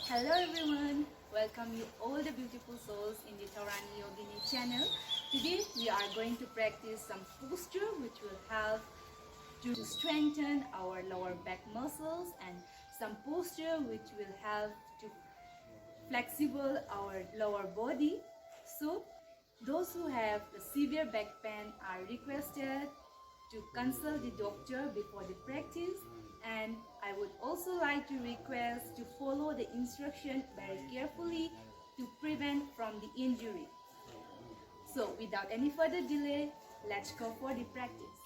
Hello everyone, welcome you all the beautiful souls in the Taurani Yogini channel. Today we are going to practice some posture which will help to strengthen our lower back muscles and some posture which will help to flexible our lower body. So those who have a severe back pain are requested to consult the doctor before the practice, and I would also like to request to follow the instruction very carefully to prevent from the injury. So without any further delay, let's go for the practice.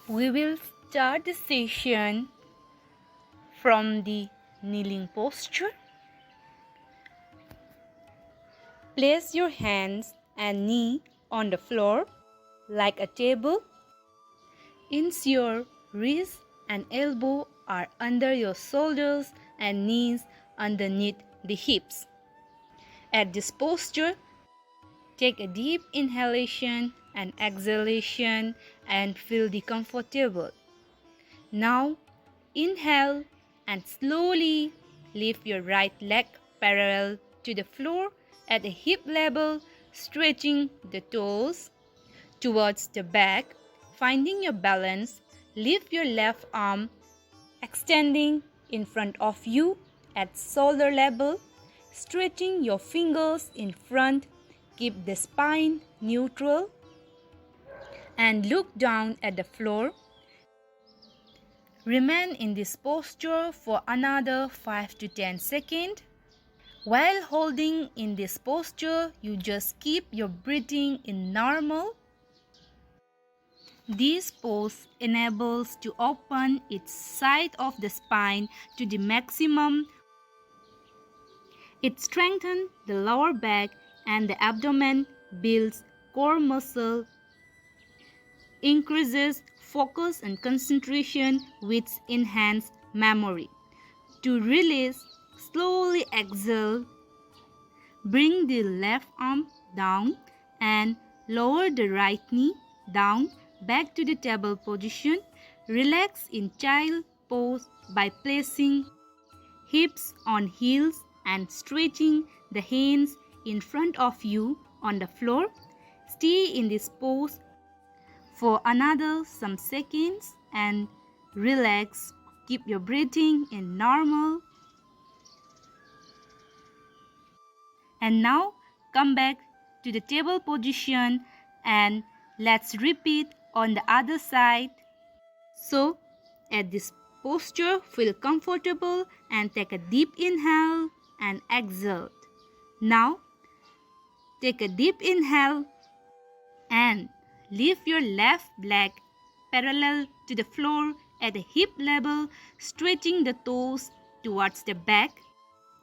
We will start the session from the kneeling posture. Place your hands and knee on the floor like a table. Ensure wrist and elbow are under your shoulders and knees underneath the hips. At this posture, take a deep inhalation and exhalation and feel the comfortable. Now, inhale and slowly lift your right leg parallel to the floor at the hip level, stretching the toes towards the back. Finding your balance, lift your left arm, extending in front of you at shoulder level, stretching your fingers in front. Keep the spine neutral and look down at the floor. Remain in this posture for another 5 to 10 seconds. While holding in this posture, you just keep your breathing in normal. This pose enables to open its side of the spine to the maximum. It strengthens the lower back and the abdomen, builds core muscle, increases focus and concentration, which enhance memory. To release, slowly exhale. Bring the left arm down and lower the right knee down back to the table position. Relax in child pose by placing hips on heels and stretching the hands in front of you on the floor. Stay in this pose for another some seconds and relax. Keep your breathing in normal. And now come back to the table position and let's repeat on the other side. So at this posture, feel comfortable and take a deep inhale and exhale. Now take a deep inhale and lift your left leg parallel to the floor at the hip level, stretching the toes towards the back,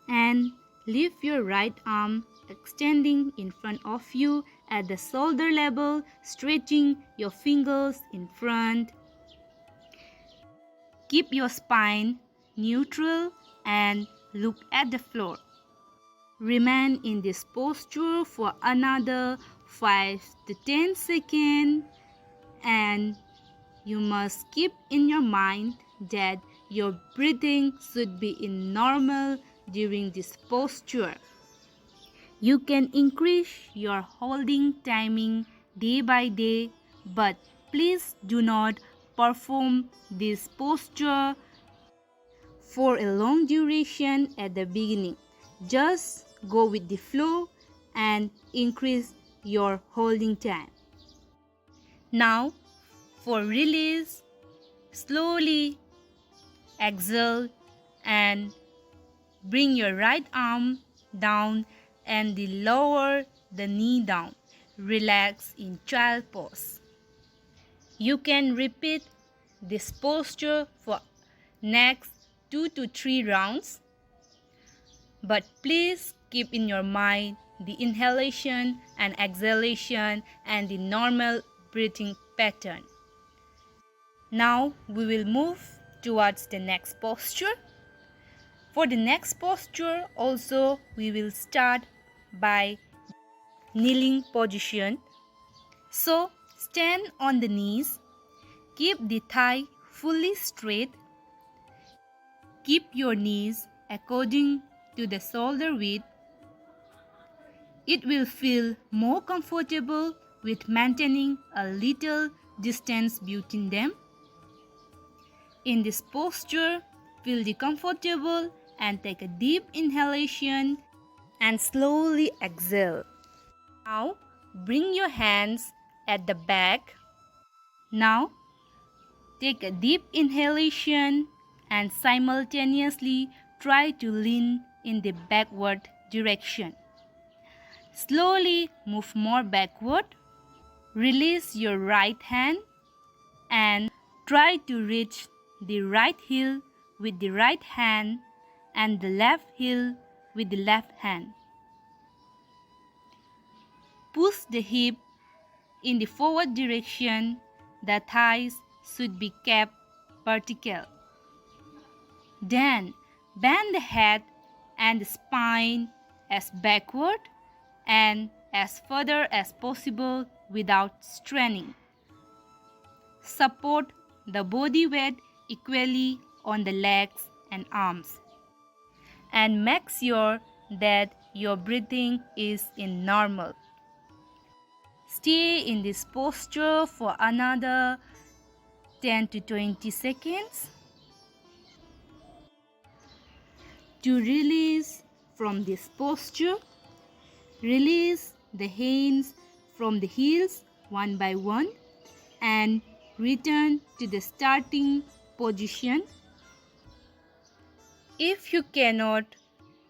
and lift your right arm extending in front of you at the shoulder level, stretching your fingers in front. Keep your spine neutral and look at the floor. Remain in this posture for another 5 to 10 seconds, and you must keep in your mind that your breathing should be in normal during this posture. You can increase your holding timing day by day, but please do not perform this posture for a long duration at the beginning. Just go with the flow and increase your holding time. Now, for release, slowly exhale and bring your right arm down and lower the knee down. Relax in child pose. You can repeat this posture for next 2 to 3 rounds. But please keep in your mind the inhalation and exhalation and the normal breathing pattern. Now we will move towards the next posture. For the next posture also we will start by kneeling position. So stand on the knees, keep the thigh fully straight, keep your knees according to the shoulder width. It will feel more comfortable with maintaining a little distance between them. In this posture, feel the comfortable and take a deep inhalation and slowly exhale. Now, bring your hands at the back. Now, take a deep inhalation and simultaneously try to lean in the backward direction. Slowly move more backward. Release your right hand and try to reach the right heel with the right hand and the left heel with the left hand. Push the hip in the forward direction. The thighs should be kept vertical. Then bend the head and the spine as backward and as further as possible without straining. Support the body weight equally on the legs and arms. And make sure that your breathing is in normal. Stay in this posture for another 10 to 20 seconds. To release from this posture, release the hands from the heels one by one and return to the starting position. If you cannot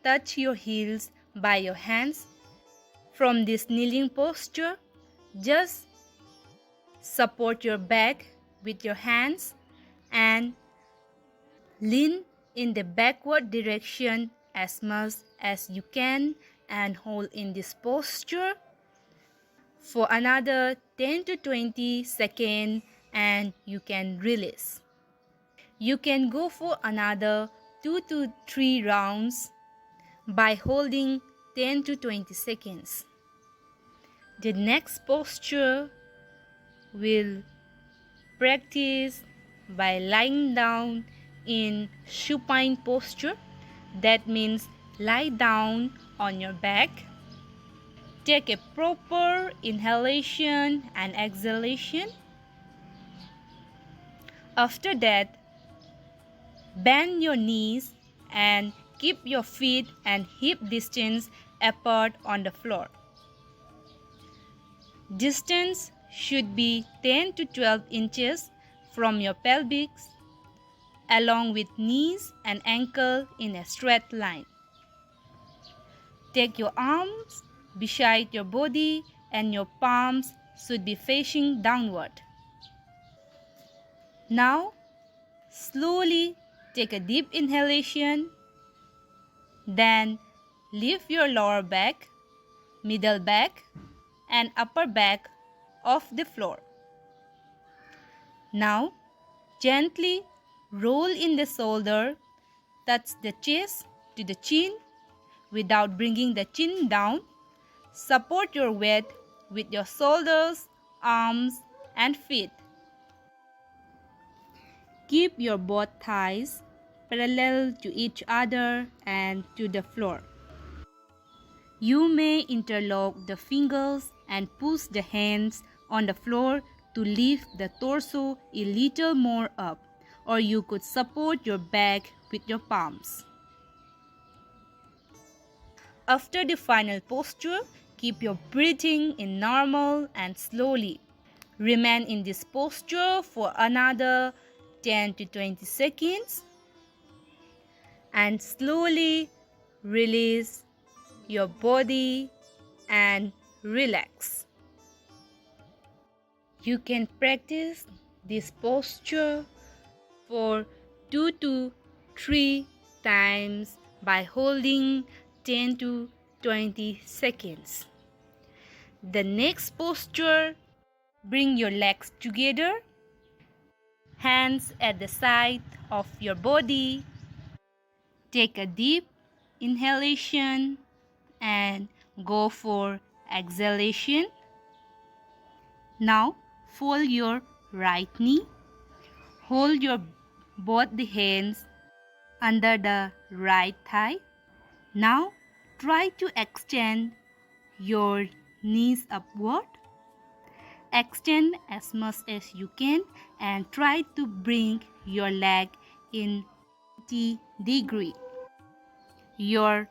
touch your heels by your hands from this kneeling posture, just support your back with your hands and lean in the backward direction as much as you can and hold in this posture for another 10 to 20 seconds and you can release. You can go for another 2 to 3 rounds by holding 10 to 20 seconds. The next posture will practice by lying down in supine posture. That means lie down on your back. Take a proper inhalation and exhalation. After that, bend your knees and keep your feet and hip distance apart on the floor. Distance should be 10 to 12 inches from your pelvis, along with knees and ankle in a straight line. Take your arms beside your body and your palms should be facing downward. Now, slowly take a deep inhalation. Then lift your lower back, middle back, and upper back off the floor. Now, gently roll in the shoulder, touch the chest to the chin without bringing the chin down. Support your weight with your shoulders, arms, and feet. Keep your both thighs parallel to each other and to the floor. You may interlock the fingers and push the hands on the floor to lift the torso a little more up, or you could support your back with your palms. After the final posture, keep your breathing in normal and slowly. Remain in this posture for another 10 to 20 seconds and slowly release your body and relax. You can practice this posture for 2 to 3 times by holding 10 to 20 seconds. The next posture, bring your legs together, hands at the side of your body. Take a deep inhalation and go for exhalation. Now fold your right knee. Hold your both the hands under the right thigh. Now try to extend your knees upward. Extend as much as you can and try to bring your leg in 90 degree. Your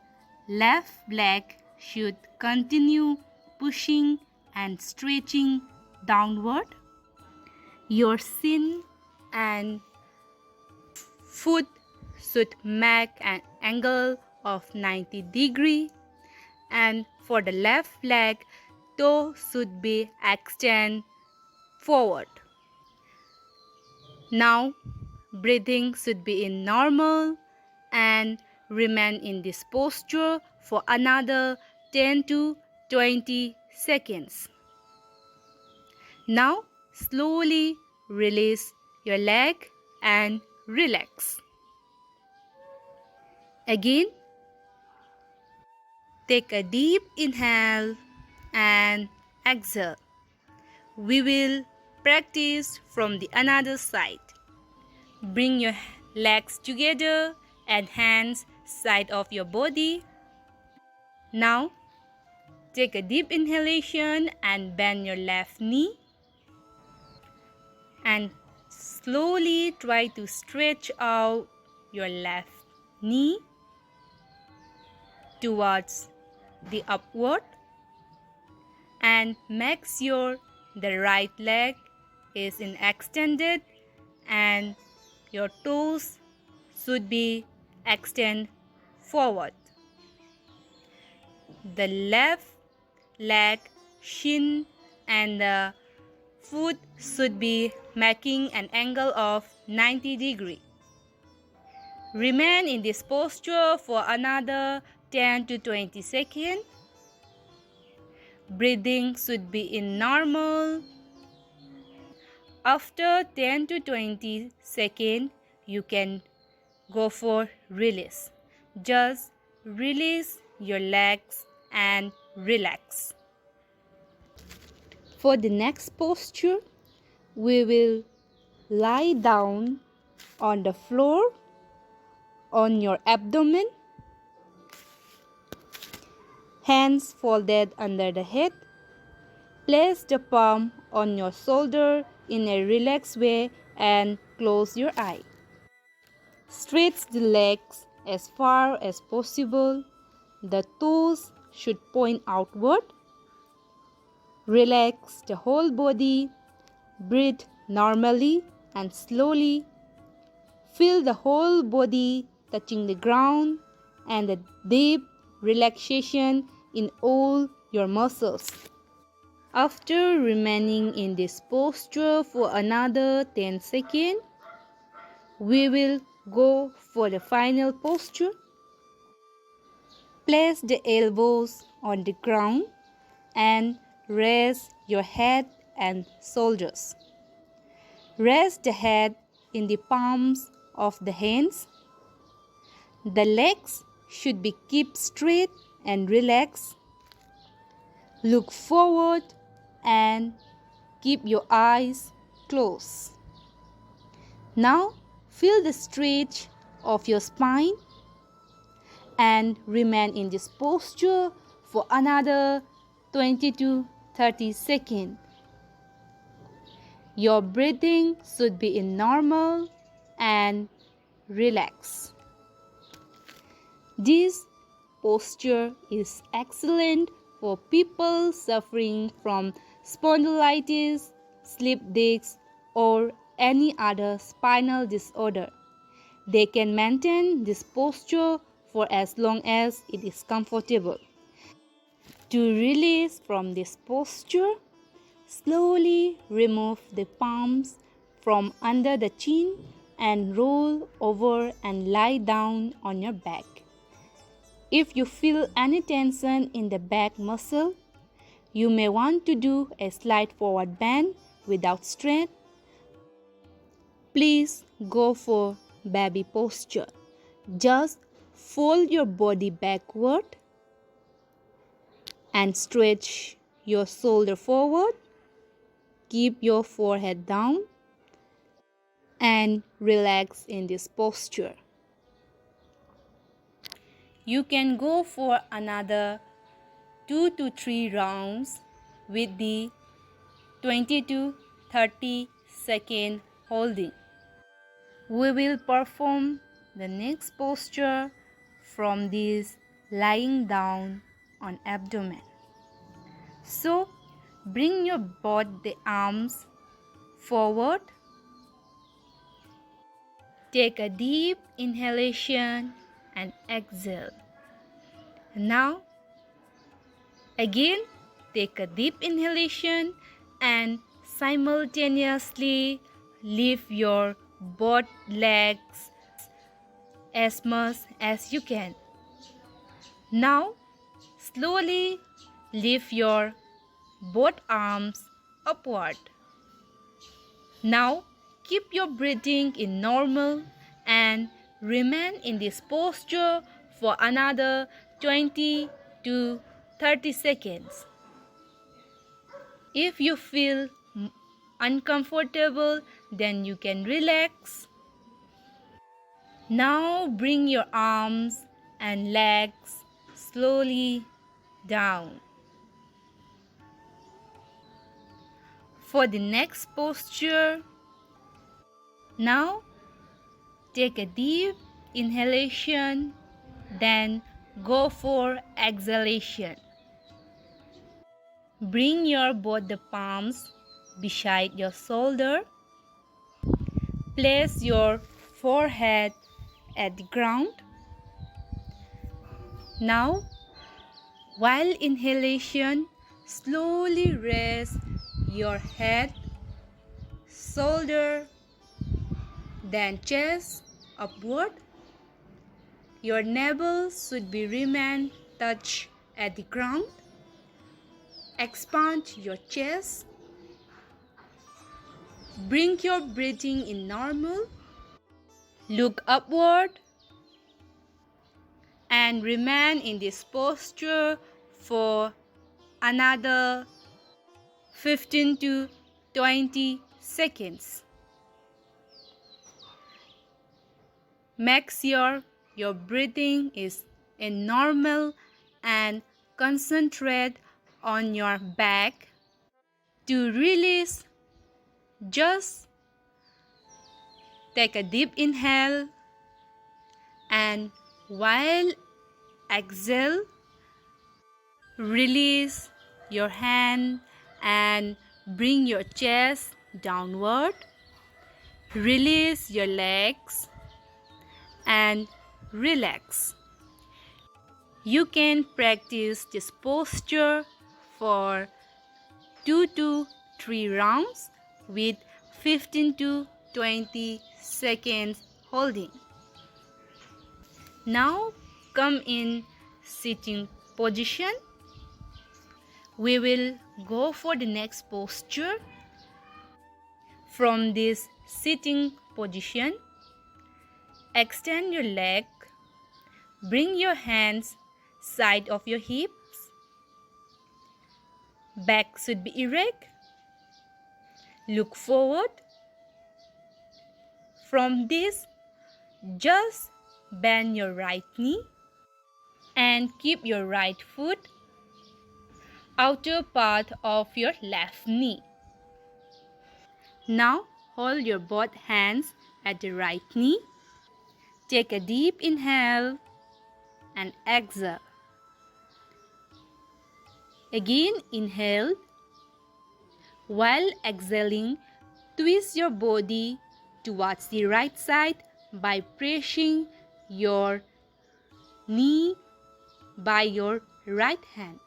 left leg should continue pushing and stretching downward. Your shin and foot should make an angle of 90 degree, and for the left leg, toe should be extended forward. Now breathing should be in normal and remain in this posture for another 10 to 20 seconds. Now slowly release your leg and relax. Again, take a deep inhale and exhale. We will practice from the another side. Bring your legs together and hands side of your body. Now, take a deep inhalation and bend your left knee. And slowly try to stretch out your left knee towards the upward. And make sure the right leg is extended and your toes should be extended forward. The left leg, shin and the foot should be making an angle of 90 degree. Remain in this posture for another 10 to 20 seconds. Breathing should be in normal. After 10 to 20 seconds, you can go for release. Just release your legs and relax. For the next posture, we will lie down on the floor on your abdomen. Hands folded under the head. Place the palm on your shoulder in a relaxed way and close your eye. Stretch the legs as far as possible. The toes should point outward. Relax the whole body. Breathe normally and slowly. Feel the whole body touching the ground and the deep relaxation in all your muscles. After remaining in this posture for another 10 seconds, we will go for the final posture. Place the elbows on the ground and raise your head and shoulders. Rest the head in the palms of the hands. The legs should be kept straight and relaxed. Look forward and keep your eyes closed. Now feel the stretch of your spine and remain in this posture for another 20 to 30 seconds. Your breathing should be in normal and relax. This posture is excellent for people suffering from spondylitis, slip disc, or any other spinal disorder. They can maintain this posture for as long as it is comfortable. To release from this posture, slowly remove the palms from under the chin and roll over and lie down on your back. If you feel any tension in the back muscle, you may want to do a slight forward bend without strength. Please go for baby posture. Just fold your body backward and stretch your shoulder forward. Keep your forehead down and relax in this posture. You can go for another 2 to 3 rounds with the 20 to 30 second holding. We will perform the next posture from this lying down on abdomen. So bring your both the arms forward. Take a deep inhalation and exhale. Now again take a deep inhalation and simultaneously lift your both legs as much as you can. Now slowly lift your both arms upward. Now keep your breathing in normal and remain in this posture for another 20 to 30 seconds. If you feel uncomfortable, then you can relax. Now bring your arms and legs slowly down. For the next posture, now take a deep inhalation, then go for exhalation. Bring your both the palms beside your shoulder. Place your forehead at the ground. Now, while inhalation, slowly raise your head, shoulder, then chest upward. Your navel should be remain touched at the ground. Expand your chest. Bring your breathing in normal. Look upward and remain in this posture for another 15 to 20 seconds. Make sure your breathing is in normal and concentrate on your back. To release, just take a deep inhale and while exhale, release your hand and bring your chest downward. Release your legs and relax. You can practice this posture for 2 to 3 rounds with 15 to 20 seconds holding. Now come in sitting position. We will go for the next posture. From this sitting position, extend your leg. Bring your hands side of your hips. Back should be erect. Look forward. From this, just bend your right knee and keep your right foot outer part of your left knee. Now hold your both hands at the right knee. Take a deep inhale and exhale. Again inhale. While exhaling, twist your body towards the right side by pressing your knee by your right hand.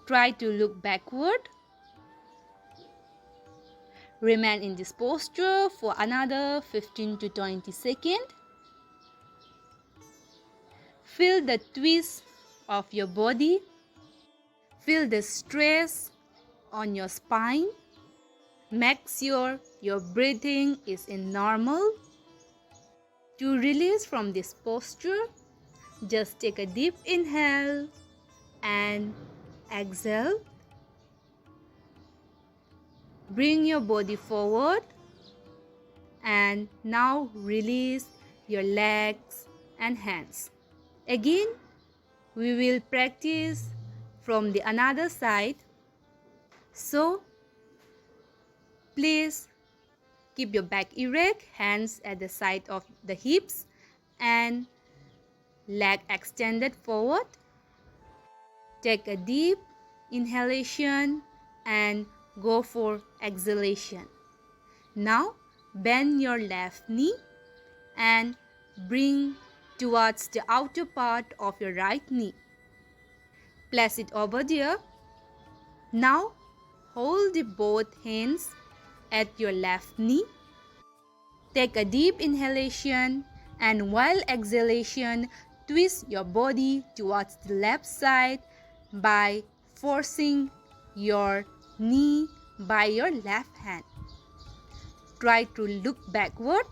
Try to look backward. Remain in this posture for another 15 to 20 seconds. Feel the twist of your body. Feel the stress on your spine. Make sure your breathing is in normal. To release from this posture, just take a deep inhale and exhale. Bring your body forward and now release your legs and hands. Again, we will practice from the another side. So, please keep your back erect, hands at the side of the hips and leg extended forward. Take a deep inhalation and go for exhalation. Now, bend your left knee and bring towards the outer part of your right knee. Place it over there. Now, hold both hands at your left knee. Take a deep inhalation and while exhalation, twist your body towards the left side by forcing your knee by your left hand. Try to look backward.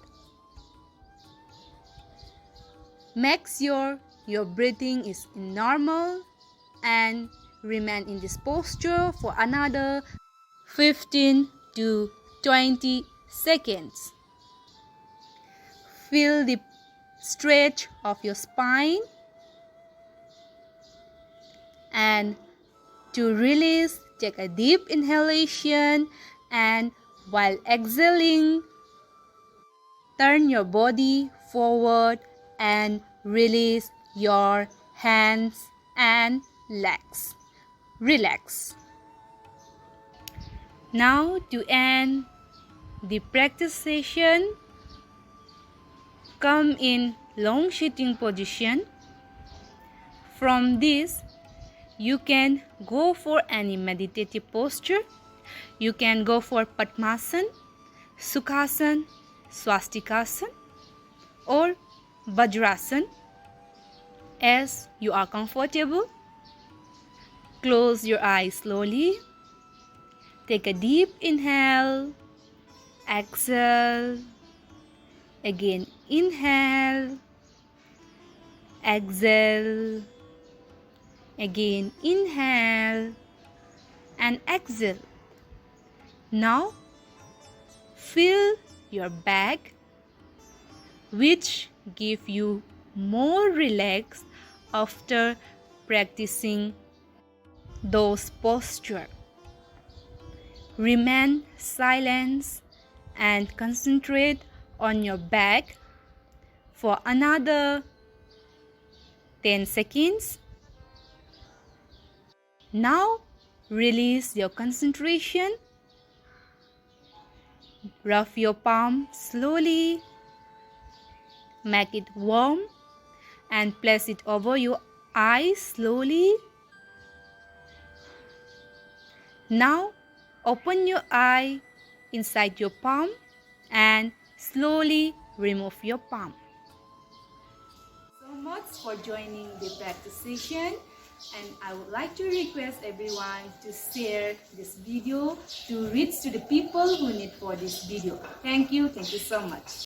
Make sure your breathing is normal and remain in this posture for another 15 to 20 seconds. Feel the stretch of your spine. And to release, take a deep inhalation and while exhaling, turn your body forward and release your hands and legs. Relax. Now to end the practice session, come in long sitting position. From this, you can go for any meditative posture. You can go for Padmasana, Sukhasana, Swastikasana or Vajrasana as you are comfortable. Close your eyes slowly. Take a deep inhale. Exhale. Again inhale. Exhale. Again inhale and exhale. Now feel your back, which give you more relaxed after practicing those postures. Remain silent and concentrate on your back for another 10 seconds. Now release your concentration. Rub your palm slowly. Make it warm and place it over your eyes slowly. Now open your eye inside your palm and slowly remove your palm. So much for joining the practice session, and I would like to request everyone to share this video to reach to the people who need for this video. Thank you so much.